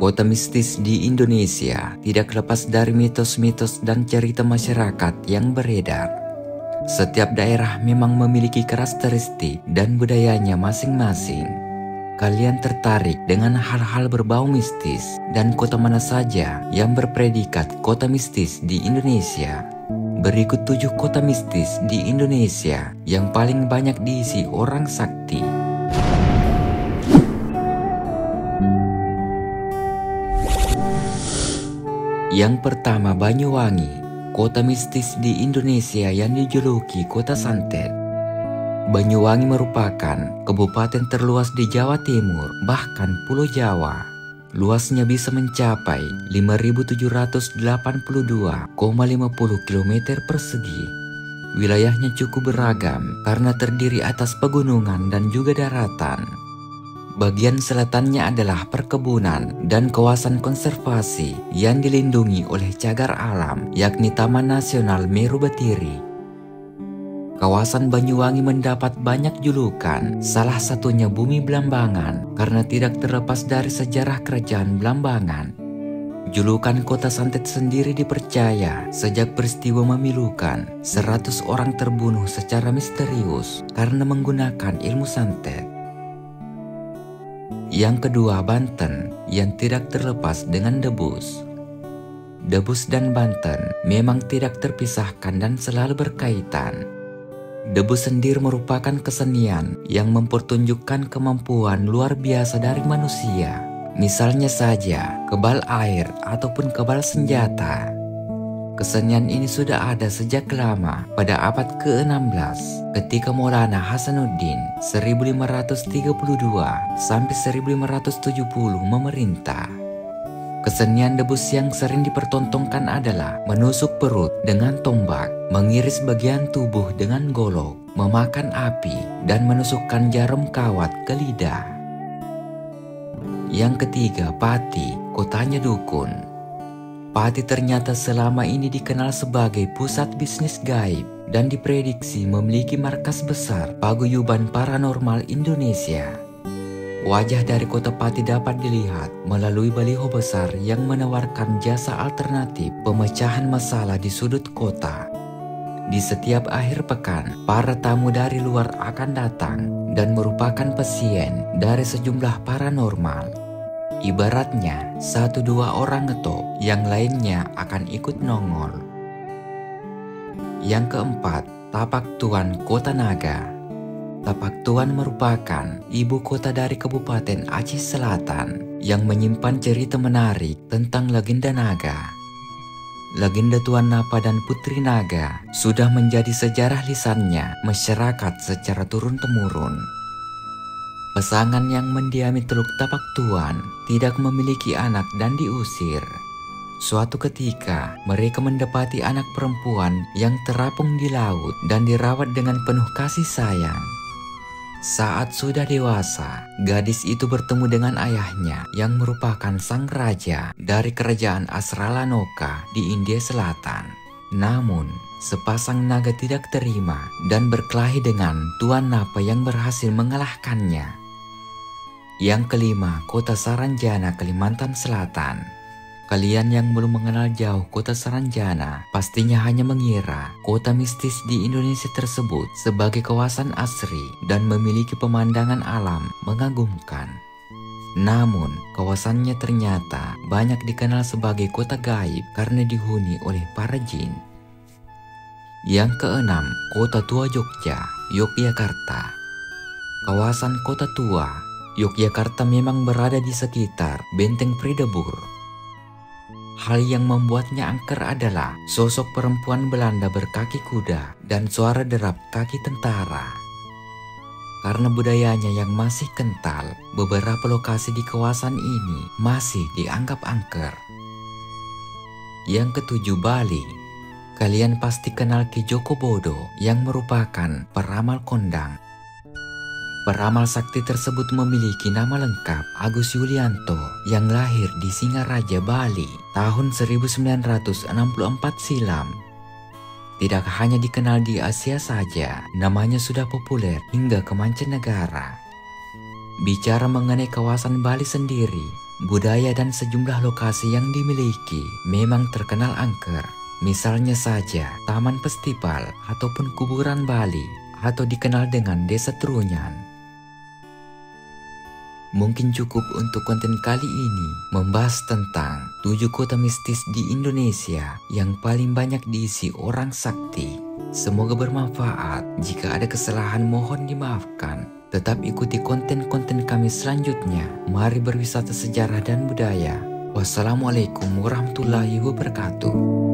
Kota mistis di Indonesia tidak lepas dari mitos-mitos dan cerita masyarakat yang beredar. Setiap daerah memang memiliki karakteristik dan budayanya masing-masing. Kalian tertarik dengan hal-hal berbau mistis dan kota mana saja yang berpredikat kota mistis di Indonesia? Berikut 7 kota mistis di Indonesia yang paling banyak diisi orang sakti. Yang pertama, Banyuwangi, kota mistis di Indonesia yang dijuluki kota santet. Banyuwangi merupakan kabupaten terluas di Jawa Timur, bahkan Pulau Jawa. Luasnya bisa mencapai 5.782,50 km persegi. Wilayahnya cukup beragam karena terdiri atas pegunungan dan juga daratan. Bagian selatannya adalah perkebunan dan kawasan konservasi yang dilindungi oleh cagar alam, yakni Taman Nasional Meru Betiri. Kawasan Banyuwangi mendapat banyak julukan, salah satunya Bumi Blambangan karena tidak terlepas dari sejarah kerajaan Blambangan. Julukan kota santet sendiri dipercaya sejak peristiwa memilukan 100 orang terbunuh secara misterius karena menggunakan ilmu santet. Yang kedua, Banten yang tidak terlepas dengan Debus. Debus dan Banten memang tidak terpisahkan dan selalu berkaitan. Debus sendiri merupakan kesenian yang mempertunjukkan kemampuan luar biasa dari manusia. Misalnya saja kebal air ataupun kebal senjata. Kesenian ini sudah ada sejak lama pada abad ke-16 ketika Maulana Hasanuddin 1532 sampai 1570 memerintah. Kesenian Debus yang sering dipertontonkan adalah menusuk perut dengan tombak, mengiris bagian tubuh dengan golok, memakan api, dan menusukkan jarum kawat ke lidah. Yang ketiga, Pati, kotanya dukun. Pati ternyata selama ini dikenal sebagai pusat bisnis gaib dan diprediksi memiliki markas besar paguyuban paranormal Indonesia. Wajah dari kota Pati dapat dilihat melalui baliho besar yang menawarkan jasa alternatif pemecahan masalah di sudut kota. Di setiap akhir pekan, para tamu dari luar akan datang dan merupakan pasien dari sejumlah paranormal. Ibaratnya 1-2 orang ngetop, yang lainnya akan ikut nongol. Yang keempat, Tapak Tuan, Kota Naga. Tapak Tuan merupakan ibu kota dari Kabupaten Aceh Selatan yang menyimpan cerita menarik tentang legenda naga. Legenda Tuan Napa dan Putri Naga sudah menjadi sejarah lisannya masyarakat secara turun-temurun. Pasangan yang mendiami Teluk Tapak Tuan tidak memiliki anak dan diusir. Suatu ketika, mereka mendapati anak perempuan yang terapung di laut dan dirawat dengan penuh kasih sayang. Saat sudah dewasa, gadis itu bertemu dengan ayahnya yang merupakan sang raja dari kerajaan Asralanoka di India Selatan. Namun, sepasang naga tidak terima dan berkelahi dengan Tuan Napa yang berhasil mengalahkannya. Yang kelima, Kota Saranjana, Kalimantan Selatan. Kalian yang belum mengenal jauh kota Saranjana pastinya hanya mengira kota mistis di Indonesia tersebut sebagai kawasan asri dan memiliki pemandangan alam mengagumkan. Namun, kawasannya ternyata banyak dikenal sebagai kota gaib karena dihuni oleh para jin. Yang keenam, Kota Tua Jogja, Yogyakarta. Kawasan Kota Tua Yogyakarta memang berada di sekitar Benteng Pridabur. Hal yang membuatnya angker adalah sosok perempuan Belanda berkaki kuda dan suara derap kaki tentara. Karena budayanya yang masih kental, beberapa lokasi di kawasan ini masih dianggap angker. Yang ketujuh, Bali. Kalian pasti kenal Ki Joko Bodo yang merupakan peramal kondang. Peramal sakti tersebut memiliki nama lengkap Agus Yulianto yang lahir di Singaraja, Bali tahun 1964 silam. Tidak hanya dikenal di Asia saja, namanya sudah populer hingga ke mancanegara. Bicara mengenai kawasan Bali sendiri, budaya dan sejumlah lokasi yang dimiliki memang terkenal angker. Misalnya saja Taman Festival ataupun Kuburan Bali atau dikenal dengan Desa Trunyan. Mungkin cukup untuk konten kali ini membahas tentang 7 kota mistis di Indonesia yang paling banyak diisi orang sakti. Semoga bermanfaat. Jika ada kesalahan mohon dimaafkan. Tetap ikuti konten-konten kami selanjutnya. Mari berwisata sejarah dan budaya. Wassalamualaikum warahmatullahi wabarakatuh.